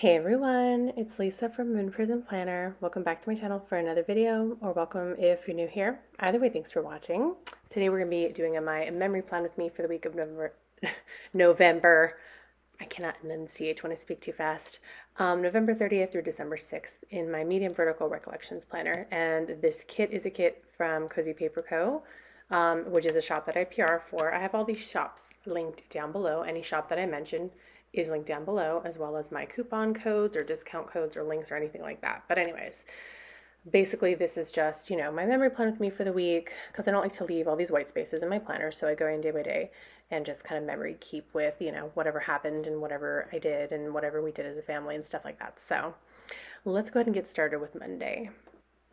Hey everyone, it's Lisa from moonprismplanner. Welcome back to my channel for another video, or welcome if you're new here. Either way, thanks for watching. Today we're going to be doing my memory plan with me for the week of November. November. I cannot enunciate when I speak too fast. November 30th through December 6th in my medium vertical recollections planner. And this kit is a kit from Cozy Paper Co., which is a shop that I PR for. I have all these shops linked down below. Any shop that I mention is linked down below, as well as my coupon codes or discount codes or links or anything like that. But anyways, basically this is just, my memory plan with me for the week, because I don't like to leave all these white spaces in my planner. So I go in day by day and just kind of memory keep with, whatever happened and whatever I did and whatever we did as a family and stuff like that. So let's go ahead and get started with Monday.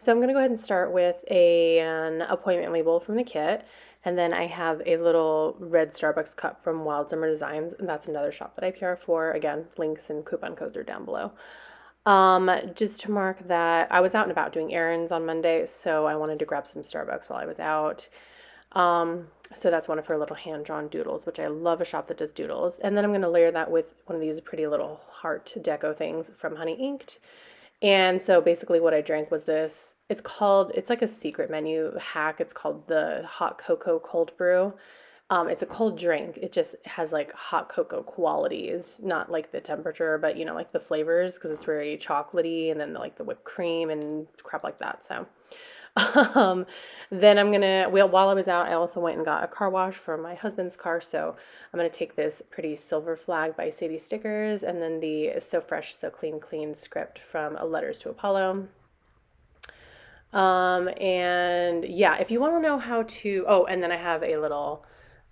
So I'm going to go ahead and start with an appointment label from the kit. And then I have a little red Starbucks cup from Wild Summer Designs. And that's another shop that I PR for. Again, links and coupon codes are down below. Just to mark that I was out and about doing errands on Monday, so I wanted to grab some Starbucks while I was out. So that's one of her little hand-drawn doodles, which I love a shop that does doodles. And then I'm going to layer that with one of these pretty little heart deco things from Honey Inked. And so basically what I drank was this, it's like a secret menu hack. It's called the hot cocoa cold brew. It's a cold drink. It just has like hot cocoa qualities, not like the temperature, but like the flavors, because it's very chocolatey, and then like the whipped cream and crap like that. So um, then while I was out, I also went and got a car wash for my husband's car. So I'm going to take this pretty silver flag by Sadie stickers, and then the So Fresh, So Clean, Clean script from Letters to Apollo. And yeah, if you want to know how to, and then I have a little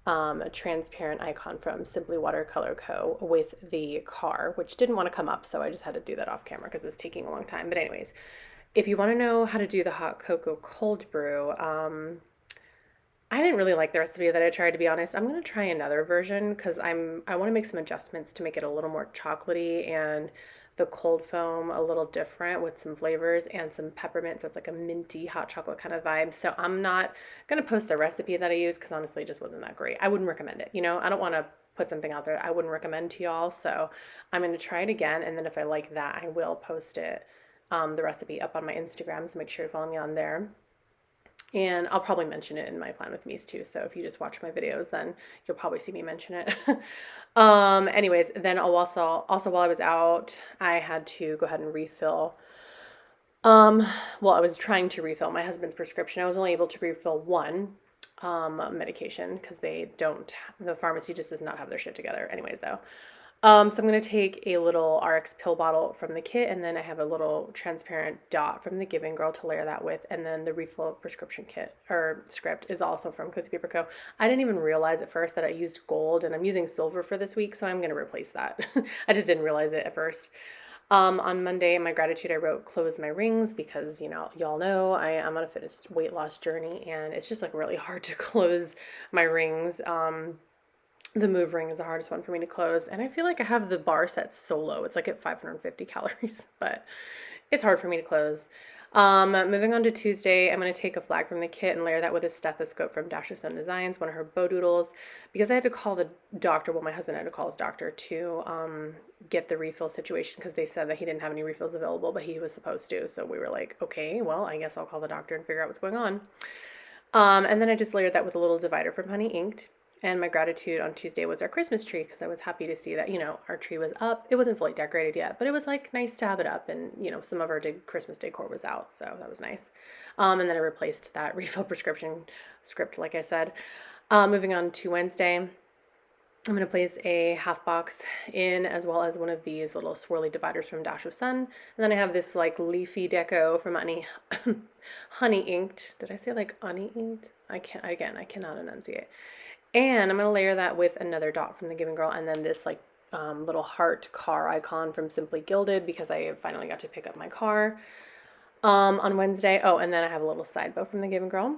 a transparent icon from Simply Watercolor Co. with the car, which didn't want to come up, so I just had to do that off camera because it was taking a long time. But anyways, if you want to know how to do the hot cocoa cold brew, I didn't really like the recipe that I tried, to be honest. I'm going to try another version because I want to make some adjustments to make it a little more chocolatey and the cold foam a little different with some flavors and some peppermint. So it's like a minty hot chocolate kind of vibe. So I'm not going to post the recipe that I use because honestly it just wasn't that great. I wouldn't recommend it. I don't want to put something out there I wouldn't recommend to y'all. So I'm going to try it again. And then if I like that, I will post it, the recipe up on my Instagram. So make sure to follow me on there. And I'll probably mention it in my plan with me's too. So if you just watch my videos, then you'll probably see me mention it. Anyways, then I'll also while I was out, I had to go ahead and refill. Well, I was trying to refill my husband's prescription. I was only able to refill one medication because the pharmacy just does not have their shit together. Anyways, though. So I'm going to take a little RX pill bottle from the kit, and then I have a little transparent dot from the Giving Girl to layer that with, and then the refill prescription kit or script is also from Cozy Paper Co. I didn't even realize at first that I used gold, and I'm using silver for this week, so I'm going to replace that. I just didn't realize it at first. On Monday, in my gratitude, I wrote close my rings because, y'all know I am on a fitness weight loss journey, and it's just like really hard to close my rings. The move ring is the hardest one for me to close. And I feel like I have the bar set so low. It's like at 550 calories, but it's hard for me to close. Moving on to Tuesday, I'm going to take a flag from the kit and layer that with a stethoscope from Destash With Me Designs, one of her bow doodles, because I had to call the doctor. Well, my husband had to call his doctor to get the refill situation because they said that he didn't have any refills available, but he was supposed to. So we were like, okay, well, I guess I'll call the doctor and figure out what's going on. And then I just layered that with a little divider from Honey Inked. And my gratitude on Tuesday was our Christmas tree because I was happy to see that, our tree was up. It wasn't fully decorated yet, but it was like nice to have it up. And, some of our Christmas decor was out. So that was nice. And then I replaced that refill prescription script, like I said. Moving on to Wednesday, I'm going to place a half box in as well as one of these little swirly dividers from Dash of Sun. And then I have this like leafy deco from Honey Inked. Did I say like Honey Inked? I cannot enunciate. And I'm going to layer that with another dot from the Giving Girl, and then this like little heart car icon from Simply Gilded because I finally got to pick up my car on Wednesday. Oh, and then I have a little side bow from the Giving Girl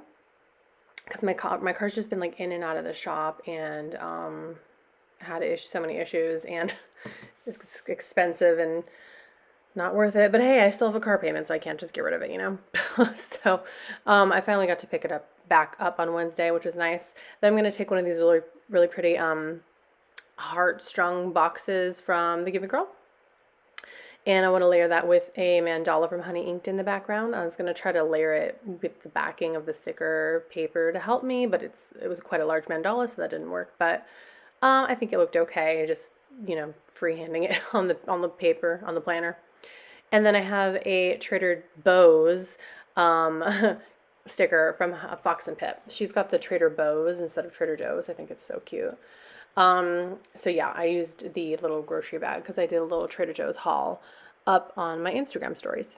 because my car's just been like in and out of the shop and had so many issues, and it's expensive and not worth it. But hey, I still have a car payment, so I can't just get rid of it, So I finally got to pick it back up on Wednesday, which was nice. Then I'm going to take one of these really, really pretty heart strung boxes from the Giving Girl, And I want to layer that with a mandala from Honey Inked in the background. I was going to try to layer it with the backing of the sticker paper to help me, but it was quite a large mandala, so that didn't work. But I think it looked okay, just, freehanding it on the paper, on the planner. And then I have a Trader Joe's um, sticker from Fox and Pip. She's got the Trader Joe's instead of Trader Joe's. I think it's so cute. So yeah, I used the little grocery bag because I did a little Trader Joe's haul up on my Instagram stories.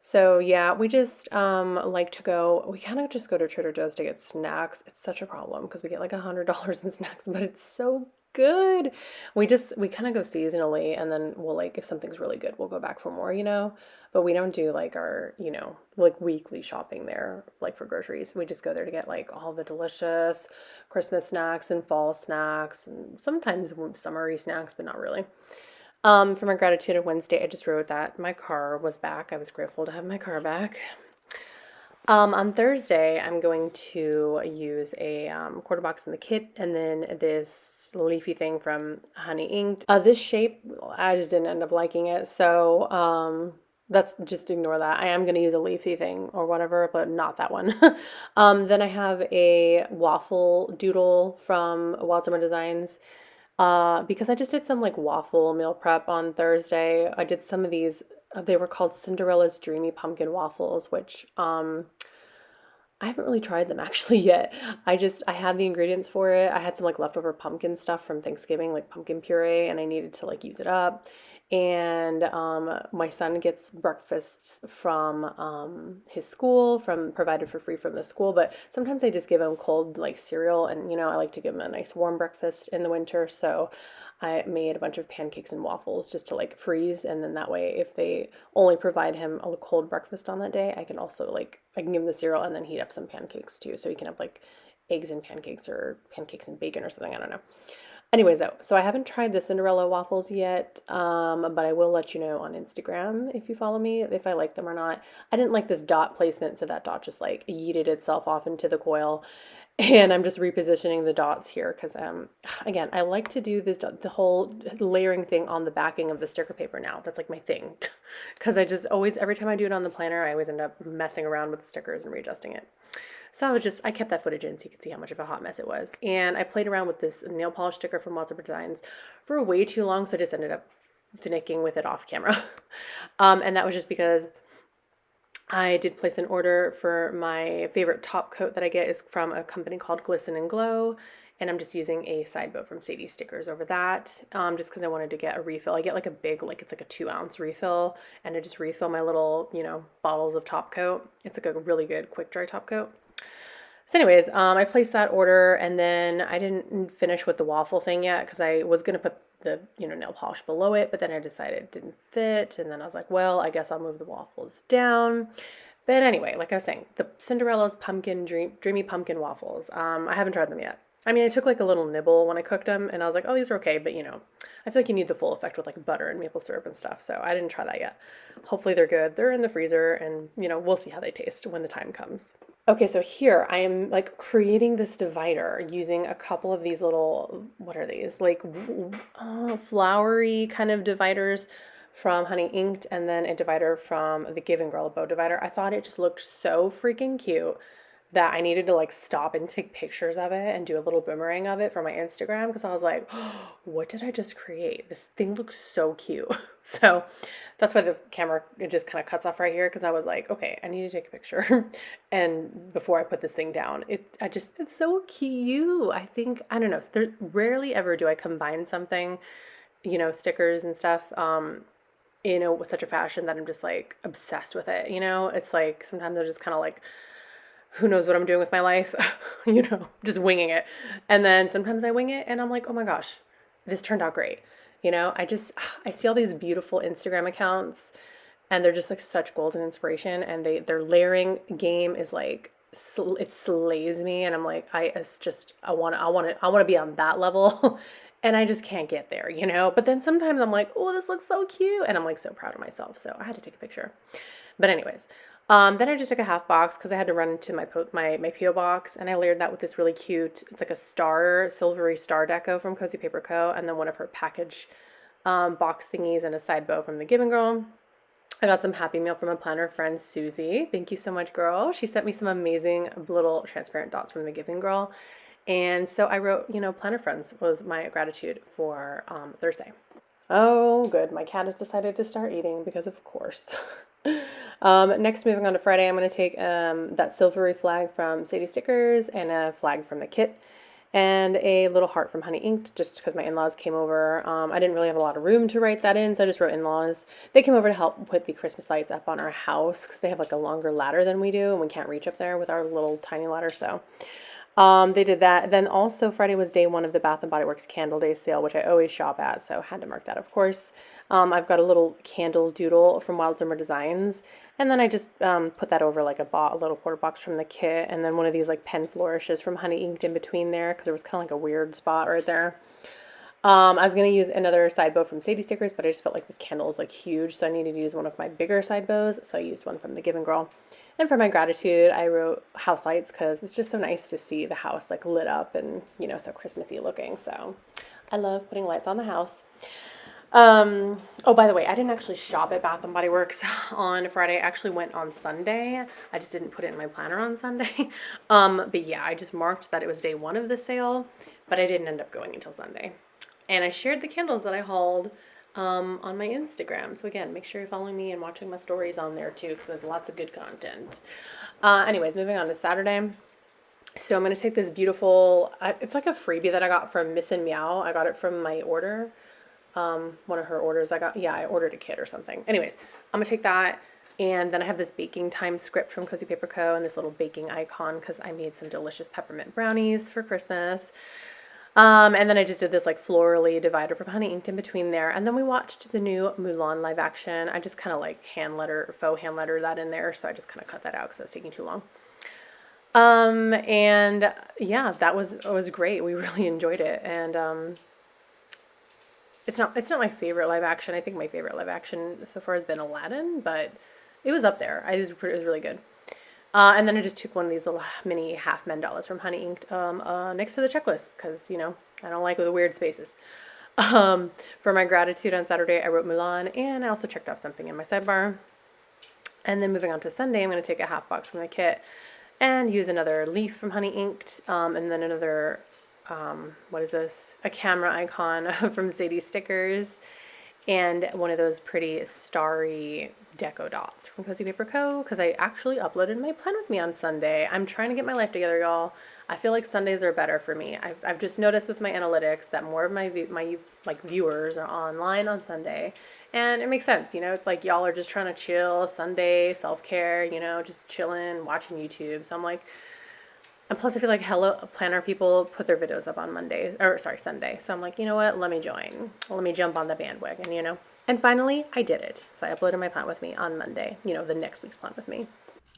So yeah, we just like to go. We kind of just go to Trader Joe's to get snacks. It's such a problem because we get like $100 in snacks, but it's so good. We kind of go seasonally, and then we'll like if something's really good, we'll go back for more, But we don't do like our, like weekly shopping there, like for groceries. We just go there to get like all the delicious Christmas snacks and fall snacks, and sometimes summery snacks, but not really. For my gratitude of Wednesday, I just wrote that my car was back. I was grateful to have my car back. On Thursday, I'm going to use a quarter box in the kit and then this leafy thing from Honey Inked. This shape, I just didn't end up liking it, so that's just ignore that. I am going to use a leafy thing or whatever, but not that one. Then I have a waffle doodle from Walter Designs. Because I just did some like waffle meal prep on Thursday. I did some of these, they were called Cinderella's Dreamy Pumpkin Waffles, which I haven't really tried them actually yet. I had the ingredients for it. I had some like leftover pumpkin stuff from Thanksgiving, like pumpkin puree, and I needed to like use it up. And my son gets breakfasts from his school, from provided for free from the school. But sometimes I just give him cold like cereal, and I like to give him a nice warm breakfast in the winter. So I made a bunch of pancakes and waffles just to like freeze, and then that way, if they only provide him a cold breakfast on that day, I can also I can give him the cereal and then heat up some pancakes too, so he can have like eggs and pancakes or pancakes and bacon or something. I don't know. Anyways, though, so I haven't tried the Cinderella waffles yet, but I will let you know on Instagram if you follow me if I like them or not. I didn't like this dot placement, so that dot just like yeeted itself off into the coil, and I'm just repositioning the dots here because again, I like to do the whole layering thing on the backing of the sticker paper now. That's like my thing, because I just always every time I do it on the planner, I always end up messing around with the stickers and readjusting it. So I kept that footage in so you could see how much of a hot mess it was. And I played around with this nail polish sticker from Watercolor Designs for way too long, so I just ended up finicking with it off camera. And that was just because I did place an order for my favorite top coat that I get is from a company called Glisten and Glow. And I'm just using a side bow from Sadie stickers over that, just because I wanted to get a refill. I get like a big, it's like a 2-ounce refill, and I just refill my little, bottles of top coat. It's like a really good quick dry top coat. So anyways, I placed that order, and then I didn't finish with the waffle thing yet because I was going to put the, nail polish below it, but then I decided it didn't fit, and then I was like, well, I guess I'll move the waffles down. But anyway, like I was saying, the Cinderella's Dreamy Pumpkin Waffles, I haven't tried them yet. I mean, I took like a little nibble when I cooked them, and I was like, oh, these are okay, but I feel like you need the full effect with like butter and maple syrup and stuff, so I didn't try that yet. Hopefully they're good. They're in the freezer, and we'll see how they taste when the time comes. Okay, so here I am like creating this divider using a couple of these little, what are these? Like flowery kind of dividers from Honey Inked, and then a divider from the Give and Girl bow divider. I thought it just looked so freaking cute that I needed to like stop and take pictures of it and do a little boomerang of it for my Instagram, because I was like, oh, what did I just create? This thing looks so cute. So that's why the camera, it just kind of cuts off right here, because I was like, okay, I need to take a picture and before I put this thing down. It's so cute. I think, I don't know, rarely ever do I combine something, stickers and stuff, with such a fashion that I'm just like obsessed with it. It's like sometimes I'm just kind of like, who knows what I'm doing with my life, just winging it. And then sometimes I wing it and I'm like, oh my gosh, this turned out great. I see all these beautiful Instagram accounts, and they're just like such goals and inspiration, and their layering game is like, it slays me. And I'm like, I want to be on that level. And I just can't get there, but then sometimes I'm like, oh, this looks so cute. And I'm like so proud of myself. So I had to take a picture. But anyways, then I just took a half box because I had to run into my P.O. box, and I layered that with this really cute, it's like a silvery star deco from Cozy Paper Co. And then one of her package box thingies and a side bow from the Given Girl. I got some Happy Meal from a planner friend, Susie. Thank you so much, girl. She sent me some amazing little transparent dots from the Giving Girl. And so I wrote, planner friends was my gratitude for Thursday. Oh, good. My cat has decided to start eating because of course. Next, moving on to Friday, I'm going to take that silvery flag from Sadie Stickers and a flag from the kit and a little heart from Honey Inked, just because my in-laws came over. I didn't really have a lot of room to write that in, so I just wrote in-laws. They came over to help put the Christmas lights up on our house because they have like a longer ladder than we do, and we can't reach up there with our little tiny ladder, so they did that. Then also Friday was day one of the Bath and Body Works Candle Day sale, which I always shop at, so had to mark that, of course. I've got a little candle doodle from Wild Summer Designs, and then I just put that over like a little quarter box from the kit, and then one of these like pen flourishes from Honey Inked in between there because there was kind of like a weird spot right there. I was going to use another side bow from Sadie Stickers, but I just felt like this candle is like huge, so I needed to use one of my bigger side bows, so I used one from the Given Girl. And for my gratitude, I wrote house lights because it's just so nice to see the house like lit up and, so Christmassy looking. So I love putting lights on the house. Oh, by the way, I didn't actually shop at Bath and Body Works on Friday. I actually went on Sunday. I just didn't put it in my planner on Sunday. But yeah, I just marked that it was day one of the sale, but I didn't end up going until Sunday. And I shared the candles that I hauled on my Instagram. So again, make sure you're following me and watching my stories on there too, because there's lots of good content. Anyways, moving on to Saturday. So I'm going to take this beautiful, it's like a freebie that I got from Miss and Meow. I got it from my order. One of her orders I ordered a kit or something. Anyways, I'm going to take that. And then I have this baking time script from Cozy Paper Co. and this little baking icon because I made some delicious peppermint brownies for Christmas. And then I just did this like florally divider from Honey Inked in between there. And then we watched the new Mulan live action. I just kind of like faux hand letter that in there. So I just kind of cut that out because it was taking too long. And yeah, it was great. We really enjoyed it. And, it's not my favorite live action. I think my favorite live action so far has been Aladdin, but it was up there. It was really good. And then I just took one of these little mini half mandalas from Honey Inked next to the checklist because, I don't like the weird spaces. For my gratitude on Saturday, I wrote Mulan, and I also checked off something in my sidebar. And then moving on to Sunday, I'm going to take a half box from the kit and use another leaf from Honey Inked, and then another, what is this? A camera icon from Sadie Stickers, and one of those pretty starry deco dots from Cozy Paper Co. because I actually uploaded my plan with me on Sunday. I'm trying to get my life together, y'all. I feel like Sundays are better for me. I've just noticed with my analytics that more of my viewers are online on Sunday, and it makes sense. It's like y'all are just trying to chill Sunday, self-care, just chilling, watching YouTube. So I'm like, and plus I feel like planner people put their videos up on Sunday. So I'm like, you know what? Let me join. Let me jump on the bandwagon, And finally, I did it. So I uploaded my plan with me on Monday, the next week's plan with me.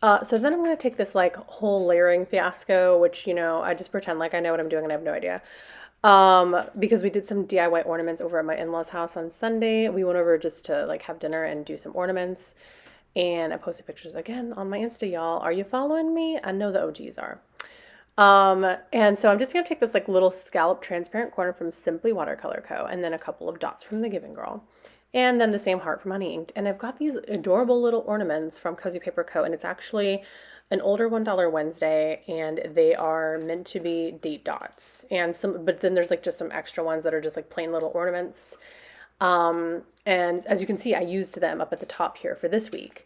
So then I'm going to take this like whole layering fiasco, which, I just pretend like I know what I'm doing and I have no idea. Because we did some DIY ornaments over at my in-laws' house on Sunday. We went over just to like have dinner and do some ornaments. And I posted pictures again on my Insta, y'all. Are you following me? I know the OGs are. And so I'm just going to take this like little scallop transparent corner from Simply Watercolor Co. and then a couple of dots from the Given Girl. And then the same heart from Honey Inked. And I've got these adorable little ornaments from Cozy Paper Co. And it's actually an older $1 Wednesday, and they are meant to be date dots. But then there's like just some extra ones that are just like plain little ornaments. And as you can see, I used them up at the top here for this week.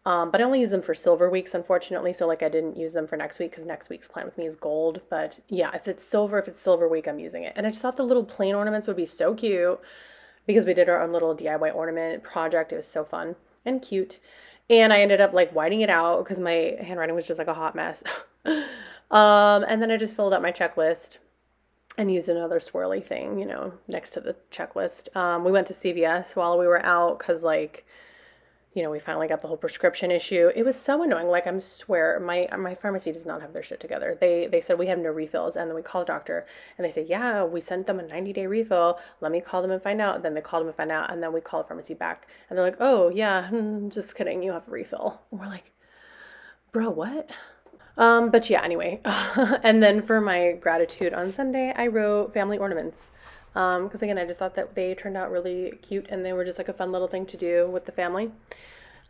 But I only use them for silver weeks, unfortunately. So like I didn't use them for next week because next week's plan with me is gold. But yeah, if it's silver week, I'm using it. And I just thought the little plain ornaments would be so cute because we did our own little DIY ornament project. It was so fun and cute. And I ended up like whiting it out because my handwriting was just like a hot mess. And then I just filled out my checklist and used another swirly thing, next to the checklist. We went to CVS while we were out because we finally got the whole prescription issue. It was so annoying. Like, I swear, my pharmacy does not have their shit together. They said we have no refills, and then we called the doctor, and they said, yeah, we sent them a 90-day refill. Let me call them and find out. Then they called them and find out, and then we called the pharmacy back, and they're like, oh, yeah, just kidding, you have a refill. And we're like, bro, what? But yeah, anyway. And then for my gratitude on Sunday, I wrote family ornaments. Because again, I just thought that they turned out really cute and they were just like a fun little thing to do with the family.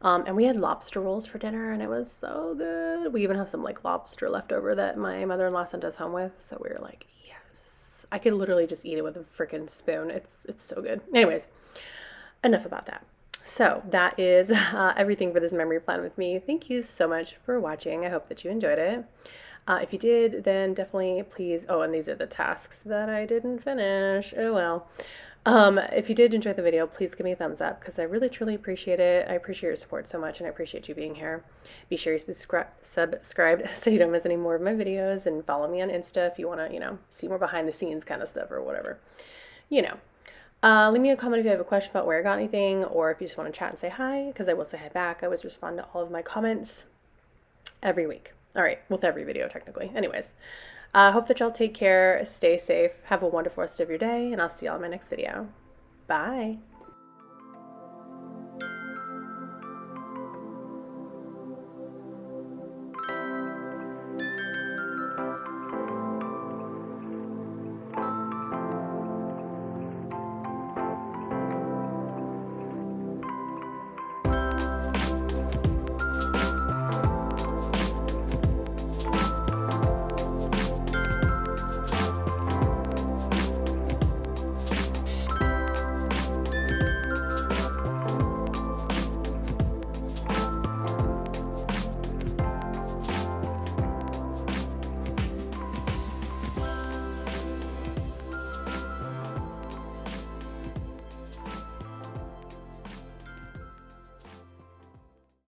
And we had lobster rolls for dinner and it was so good. We even have some like lobster left over that my mother-in-law sent us home with. So we were like, yes, I could literally just eat it with a freaking spoon. It's so good. Anyways, enough about that. So that is everything for this memory plan with me. Thank you so much for watching. I hope that you enjoyed it. If you did, then definitely please, oh, and these are the tasks that I didn't finish. Oh well. If you did enjoy the video, please give me a thumbs up because I really truly appreciate it. I appreciate your support so much and I appreciate you being here. Be sure you subscribe so you don't miss any more of my videos, and follow me on Insta if you want to, see more behind the scenes kind of stuff or whatever. Leave me a comment if you have a question about where I got anything, or if you just want to chat and say hi, because I will say hi back. I always respond to all of my comments every week. All right, with every video technically. Anyways, hope that y'all take care, stay safe, have a wonderful rest of your day, and I'll see y'all in my next video. Bye.